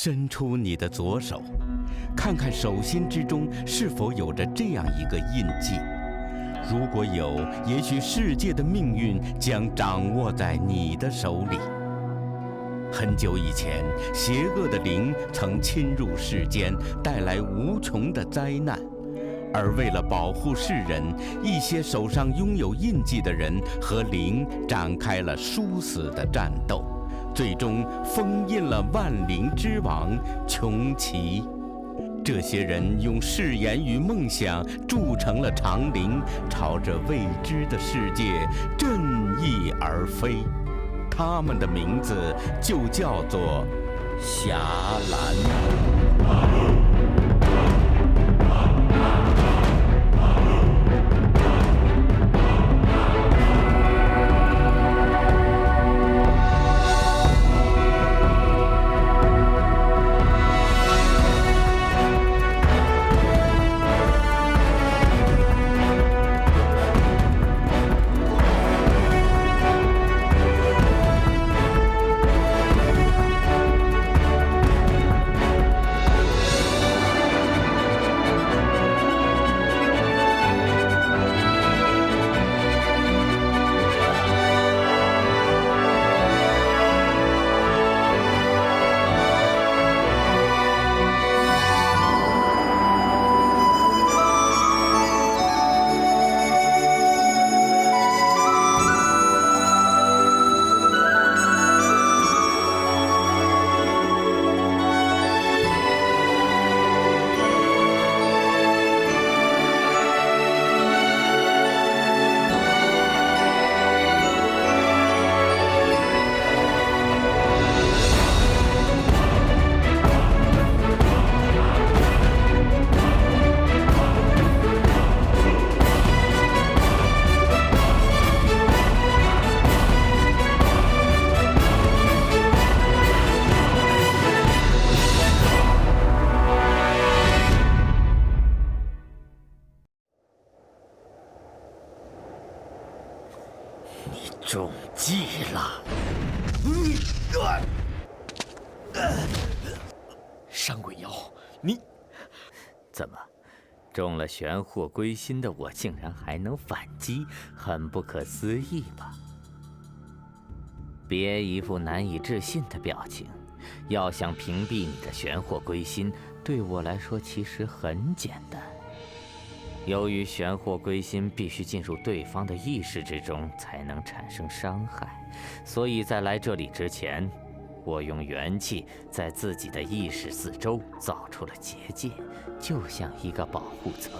伸出你的左手，看看手心之中是否有着这样一个印记。如果有，也许世界的命运将掌握在你的手里。很久以前，邪恶的灵曾侵入世间，带来无穷的灾难。而为了保护世人，一些手上拥有印记的人和灵展开了殊死的战斗，最终封印了万灵之王穷奇。这些人用誓言与梦想铸成了长陵，朝着未知的世界振翼而飞。他们的名字就叫做霞岚。中计了！山鬼妖，你怎么中了玄祸归心的我，竟然还能反击，很不可思议吧？别一副难以置信的表情。要想屏蔽你的玄祸归心，对我来说其实很简单。由于玄祸归心必须进入对方的意识之中才能产生伤害，所以在来这里之前，我用元气在自己的意识四周造出了结界，就像一个保护层。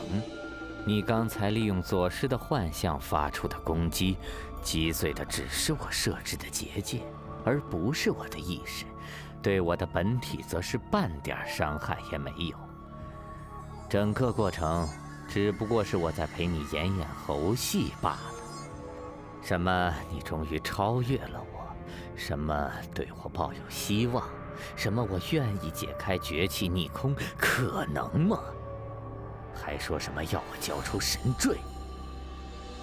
你刚才利用左师的幻象发出的攻击，击碎的只是我设置的结界，而不是我的意识，对我的本体则是半点伤害也没有。整个过程只不过是我在陪你演演猴戏罢了。什么你终于超越了我，什么对我抱有希望，什么我愿意解开绝气逆空，可能吗？还说什么要我交出神坠？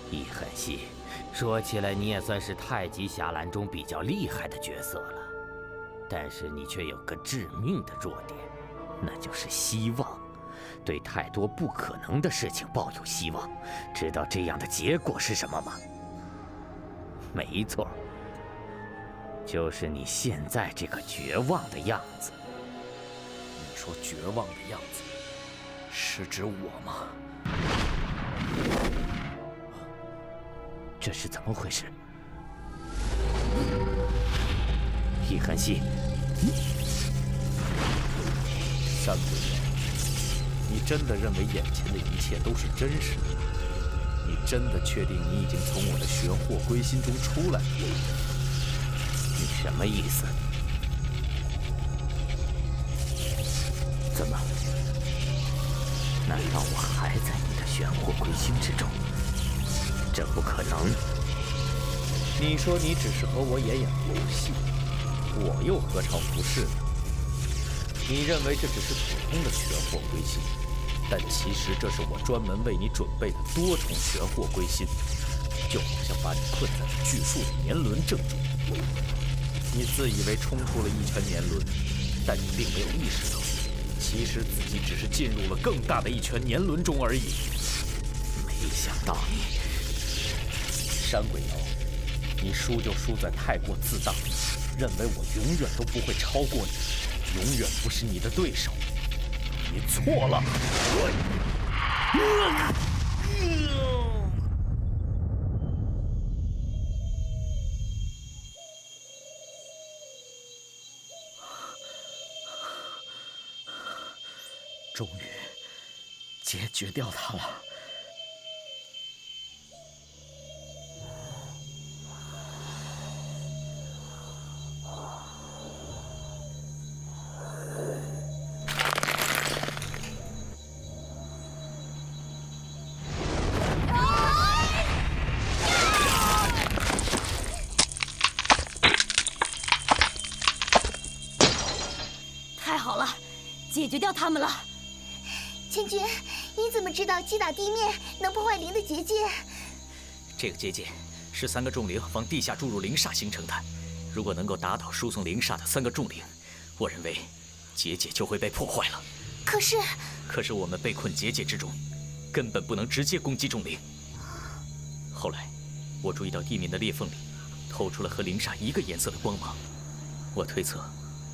易狠溪，说起来你也算是太极侠岚中比较厉害的角色了，但是你却有个致命的弱点，那就是希望。对太多不可能的事情抱有希望，知道这样的结果是什么吗？没错，就是你现在这个绝望的样子。你说绝望的样子，是指我吗？这是怎么回事？易狠溪，山鬼妖，你真的认为眼前的一切都是真实的？你真的确定你已经从我的玄祸归心中出来了？你什么意思？怎么？难道我还在你的玄祸归心之中？这不可能！你说你只是和我演演游戏，我又何尝不是呢？你认为这只是普通的玄祸归心，但其实这是我专门为你准备的多重玄祸归心，就好像把你困在了巨树的年轮正中。你自以为冲出了一圈年轮，但你并没有意识到，其实自己只是进入了更大的一圈年轮中而已。没想到你，山鬼瑶，你输就输在太过自大，认为我永远都不会超过你，永远不是你的对手。你错了。终于解决掉他了。太好了，解决掉他们了。千钧，你怎么知道击打地面能破坏灵的结界？这个结界是3个众灵往地下注入灵煞形成的。如果能够打倒输送灵煞的3个众灵，我认为结界就会被破坏了。可是我们被困结界之中，根本不能直接攻击众灵。后来，我注意到地面的裂缝里透出了和灵煞一个颜色的光芒。我推测，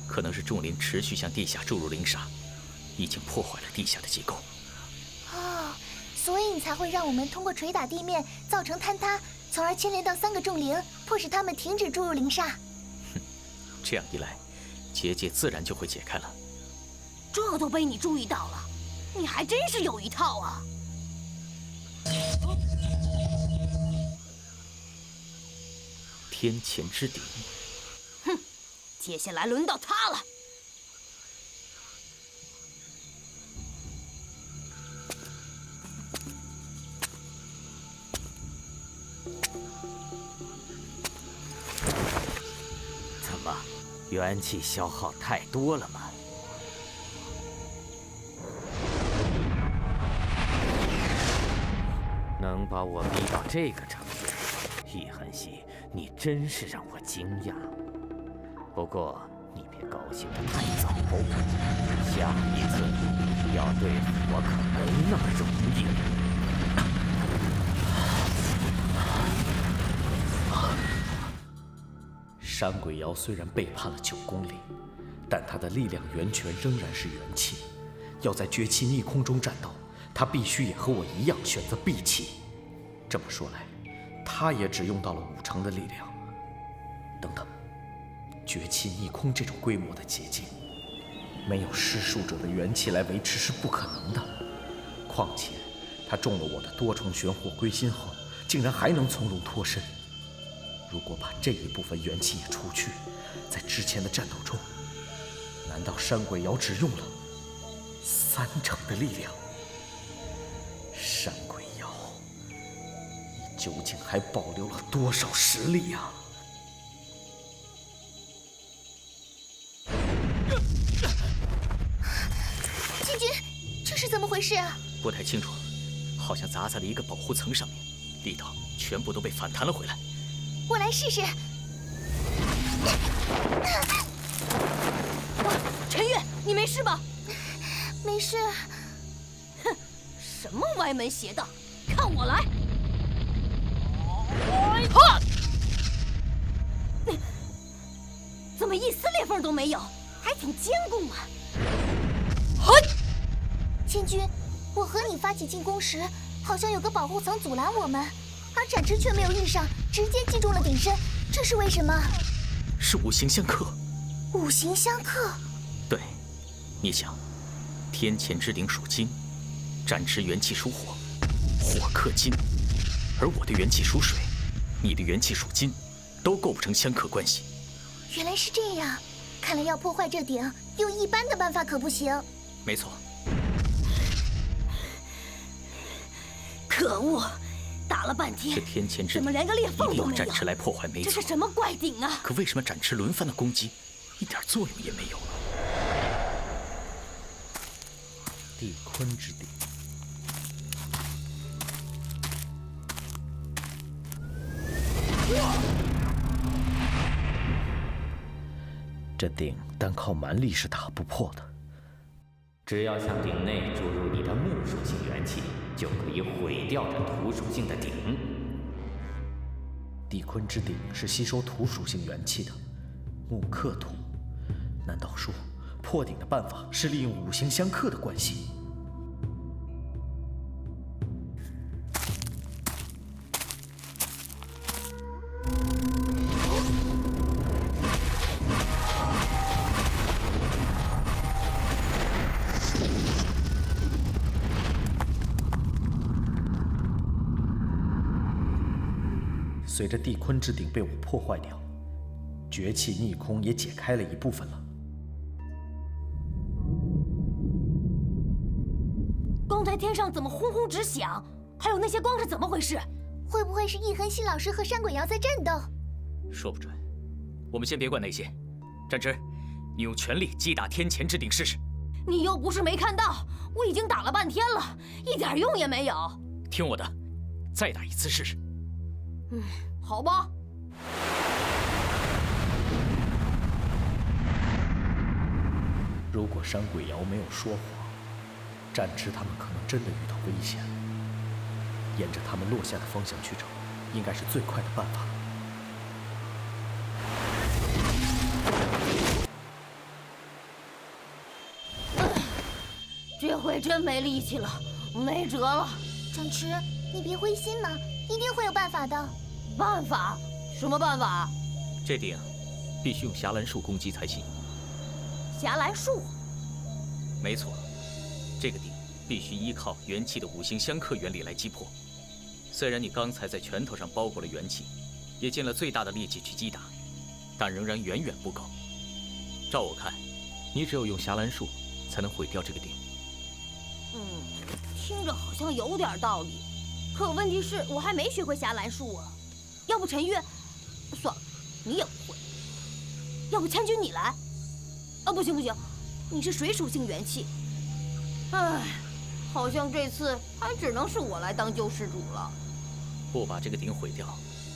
可能是众灵持续向地下注入灵煞，已经破坏了地下的结构。哦，所以你才会让我们通过捶打地面造成坍塌，从而牵连到3个众灵，迫使他们停止注入灵煞。这样一来，结界自然就会解开了。这都被你注意到了，你还真是有一套啊！天前之顶，哼，接下来轮到他了。怎么，元气消耗太多了吗？能把我逼到这个程度，易痕熙，你真是让我惊讶。不过你别高兴得太早，下一次要对付我可没那么容易。山鬼瑶虽然背叛了9公里，但他的力量源泉仍然是元气。要在绝气逆空中战斗，他必须也和我一样选择闭气。这么说来，他也只用到了50%的力量。等等，绝气逆空这种规模的结界，没有施术者的元气来维持是不可能的。况且，他中了我的多重玄火归心后，竟然还能从容脱身。如果把这一部分元气也除去，在之前的战斗中，难道山鬼瑶只用了30%的力量？山鬼瑶，你究竟还保留了多少实力啊？千钧，这是怎么回事啊？不太清楚，好像砸在了一个保护层上面，力道全部都被反弹了回来。我来试试。陈月，你没事吧？没事。哼，什么歪门邪道，看我来！哈！怎么一丝裂缝都没有，还挺坚固啊！千钧，我和你发起进攻时，好像有个保护层阻拦我们，而展翅却没有遇上，直接击中了顶身，这是为什么？是五行相克。五行相克？对，你想，天前之顶属金，展翅元气属火，火克金，而我的元气属水，你的元气属金，都构不成相克关系。原来是这样，看来要破坏这顶，用一般的办法可不行。没错。可恶！打了半天，这天前之怎么连个裂缝都没有？一定要展翅来破坏，没错。这是什么怪顶啊？可为什么展翅轮番的攻击，一点作用也没有呢？地坤之顶，这鼎单靠蛮力是打不破的。只要向鼎内注入你的木属性元气，就可以毁掉这土属性的鼎。地坤之鼎是吸收土属性元气的，木克土，难道说破鼎的办法是利用五行相克的关系？随着地坤之鼎被我破坏掉，绝气逆空也解开了一部分了。刚才天上怎么轰轰直响？还有那些光是怎么回事？会不会是易恒熙老师和山鬼瑶在战斗？说不准。我们先别管那些。战之，你用全力击打天前之鼎试试。你又不是没看到，我已经打了半天了，一点用也没有。听我的，再打一次试试。好吧。如果山鬼瑶没有说谎，战之他们可能真的遇到危险了。沿着他们落下的方向去找，应该是最快的办法。这回真没力气了，没辙了。战之，你别灰心嘛，一定会有办法的。办法？什么办法？这鼎必须用霞兰树攻击才行。霞兰树？没错，这个鼎必须依靠元气的五行相克原理来击破。虽然你刚才在拳头上包裹了元气，也尽了最大的力气去击打，但仍然远远不够。照我看，你只有用霞兰树才能毁掉这个鼎。听着好像有点道理，可问题是我还没学会霞兰术啊。要不陈月，算了，你也不会。要不千钧你来？啊，不行不行，你是水属性元气。唉，好像这次还只能是我来当救世主了。不把这个鼎毁掉，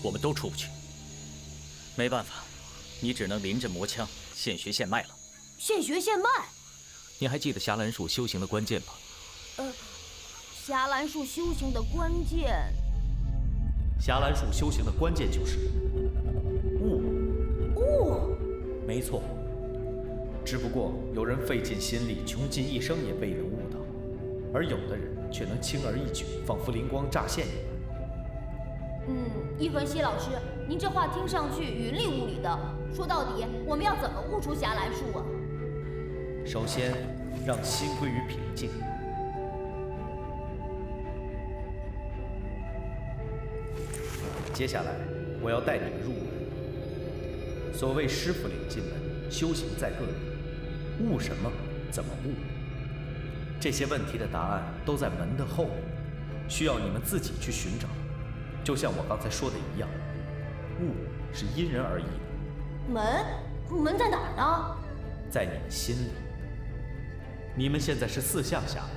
我们都出不去。没办法，你只能临阵磨枪，现学现卖了。现学现卖？你还记得霞兰术修行的关键吗？霞兰术修行的关键。霞兰术修行的关键就是悟。悟？没错。只不过有人费尽心力，穷尽一生也未能悟到，而有的人却能轻而易举，仿佛灵光乍现一般。易恒熙老师，您这话听上去云里雾里的。说到底，我们要怎么悟出霞兰术啊？首先，让心归于平静。接下来，我要带你们入门。所谓师傅领进门，修行在个人。悟什么？怎么悟？这些问题的答案都在门的后面，需要你们自己去寻找。就像我刚才说的一样，悟是因人而异的。门在哪儿呢？在你们心里。你们现在是四象下来，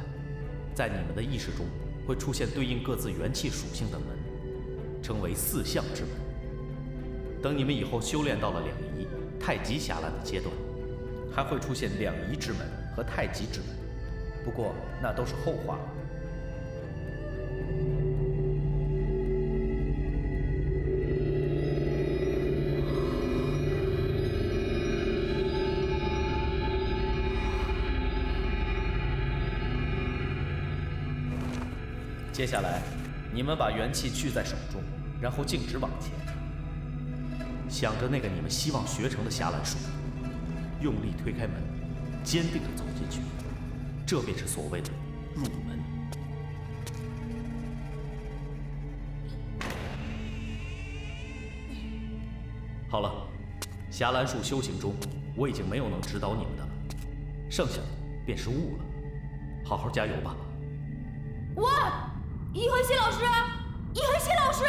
在你们的意识中会出现对应各自元气属性的门，称为四象之门。等你们以后修炼到了两仪、太极霞兰的阶段，还会出现两仪之门和太极之门，不过那都是后话了。接下来，你们把元气聚在手中，然后径直往前，想着那个你们希望学成的霞兰术，用力推开门，坚定地走进去，这便是所谓的入门。好了，霞兰术修行中，我已经没有能指导你们的了，剩下的便是悟了。好好加油吧！喂，易恒熙老师，易恒熙老师，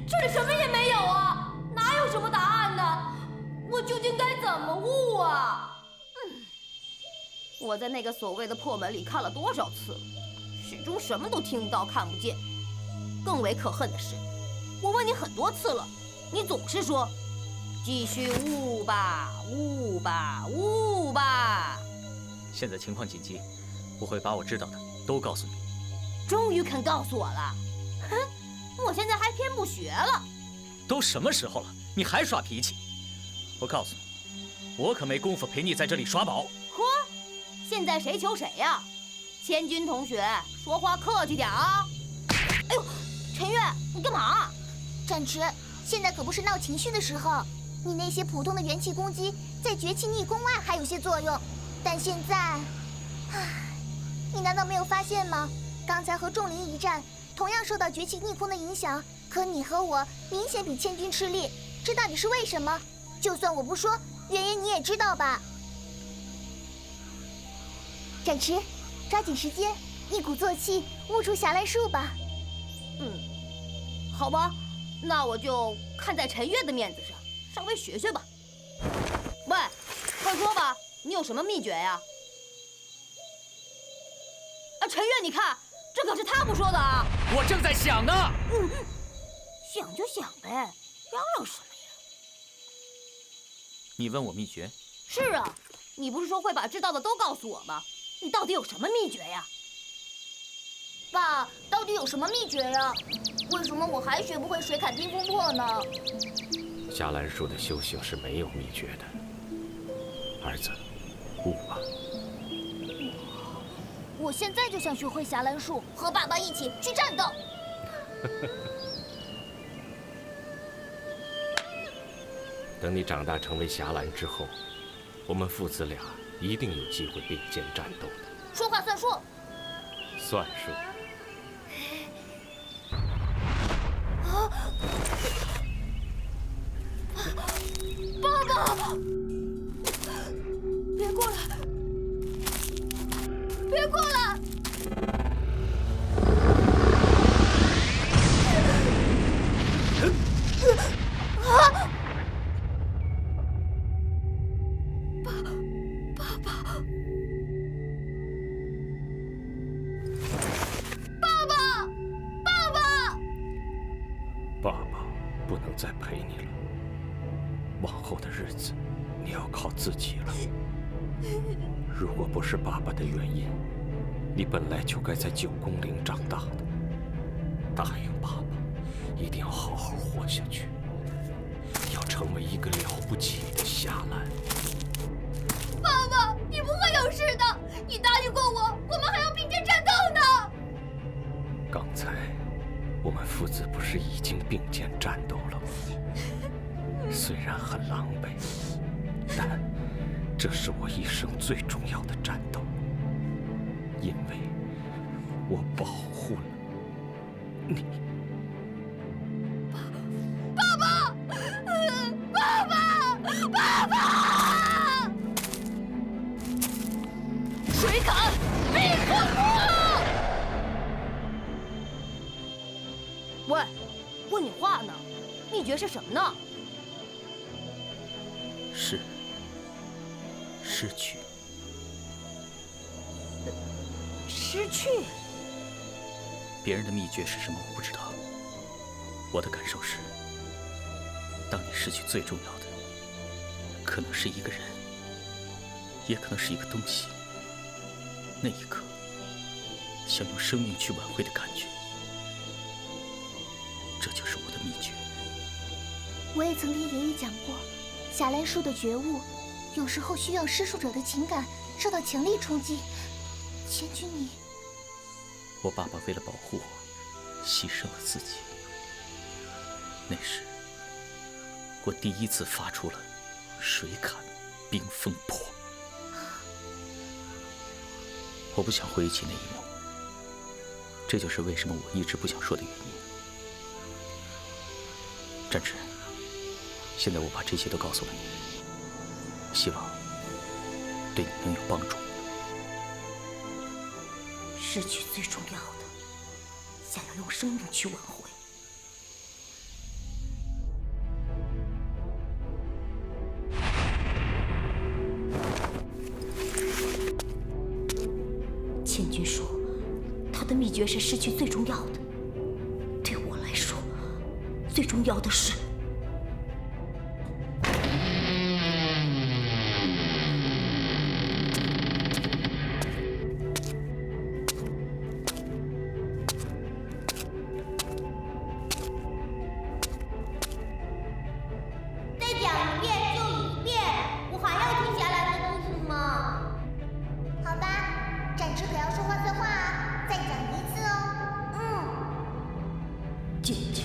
这里什么也没有啊，哪有什么答案呢？我究竟该怎么悟啊？我在那个所谓的破门里看了多少次了，始终什么都听不到、看不见。更为可恨的是，我问你很多次了，你总是说继续悟吧，悟吧，悟吧。现在情况紧急，我会把我知道的都告诉你。终于肯告诉我了，哼！我现在还偏不学了。都什么时候了，你还耍脾气？我告诉你，我可没工夫陪你在这里耍宝。呵，现在谁求谁呀？千钧同学，说话客气点啊！哎呦，陈月，你干嘛？展池，现在可不是闹情绪的时候。你那些普通的元气攻击，在绝气逆功外还有些作用，但现在，唉，你难道没有发现吗？刚才和仲林一战，同样受到绝气逆空的影响，可你和我明显比千钧吃力，这到底是为什么？就算我不说，原因你也知道吧？展池，抓紧时间，一鼓作气，悟出霞岚术吧。好吧，那我就看在陈月的面子上，稍微学学吧。喂，快说吧，你有什么秘诀呀？啊，陈月，你看，这可是他不说的啊！我正在想呢。想就想呗，嚷嚷什么呀？你问我秘诀？是啊，你不是说会把知道的都告诉我吗？你到底有什么秘诀呀？爸，到底有什么秘诀呀？为什么我还学不会水砍冰风破呢？霞岚术的修行是没有秘诀的，儿子，悟吧。我现在就想学会霞岚术，和爸爸一起去战斗。等你长大成为霞岚之后，我们父子俩一定有机会并肩战斗的。说话算数。算数。爸爸，别过来！别过来！啊！爸爸！爸爸不能再陪你了，往后的日子你要靠自己了。如果不是爸爸的原因，你本来就该在9宫陵长大的。答应爸爸，一定要好好活下去，要成为一个了不起的霞岚。爸爸，你不会有事的，你答应过我，我们还要并肩战斗呢。刚才我们父子不是已经并肩战斗了吗？虽然很狼狈，但这是我一生最重要的战斗，因为我保护了你。爸爸，爸爸，爸爸！水砍冰风破！喂，问你话呢，秘诀是什么呢？失去。失去？别人的秘诀是什么我不知道，我的感受是，当你失去最重要的，可能是一个人，也可能是一个东西，那一刻，想用生命去挽回的感觉，这就是我的秘诀。我也曾听爷爷讲过，霞岚术的觉悟，有时候需要施术者的情感受到强烈冲击。千钧，你……我爸爸为了保护我，牺牲了自己。那时，我第一次发出了水砍冰风破。我不想回忆起那一幕，这就是为什么我一直不想说的原因。战池，现在我把这些都告诉了你，希望对你能有帮助。失去最重要的，想要用生命去挽回。千钧说，他的秘诀是失去最重要的。对我来说，最重要的是姐姐。